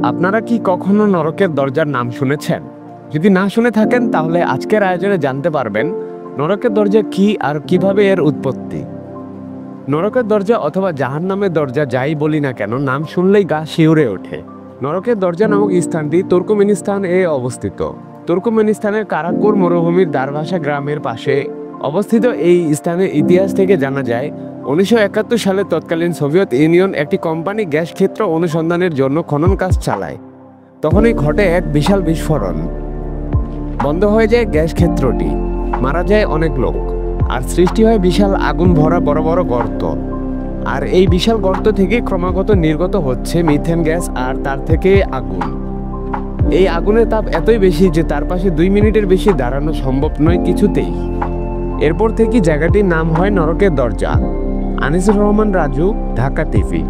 আপনারা কি কখনো নরকের দরজার নাম শুনেছেন? যদি না শুনে থাকেন তাহলে আজকের আয়োজনে জানতে পারবেন নরকের দরজা কি আর কিভাবে এর উৎপত্তি। নরকের দরজা অথবা জাহান্নামের দরজা যাই বলি না কেন, নাম শুনলেই গা শিউরে ওঠে। নরকের দরজা নামক স্থানটি তুর্কমেনিস্তানে অবস্থিত। তুর্কমেনিস্তানের কারাকুর মরুভূমির দারভাষা গ্রামের পাশে অবস্থিত এই স্থানের ইতিহাস থেকে জানা যায় 1971 সালে তৎকালীন সোভিয়েত ইউনিয়ন একটি কোম্পানি গ্যাস ক্ষেত্র অনুসন্ধানের জন্য খনন কাজ চালায়। তখনই ঘটে এক বিশাল বিস্ফোরণ। বন্ধ হয়ে যায় গ্যাস ক্ষেত্রটি, মারা যায় অনেক লোক, আর সৃষ্টি হয় বিশাল আগুন ভরা বড় বড় গর্ত। আর এই বিশাল গর্ত থেকে ক্রমাগত নির্গত হচ্ছে মিথেন গ্যাস আর তার থেকে আগুন। এই আগুনের তাপ এতই বেশি যে তার পাশে 2 মিনিটের বেশি দাঁড়ানো সম্ভব নয় কিছুতেই। এরপর থেকে জায়গাটির নাম হয় নরকের দরজা। আনিসুর রহমান রাজু, ঢাকা টিভি।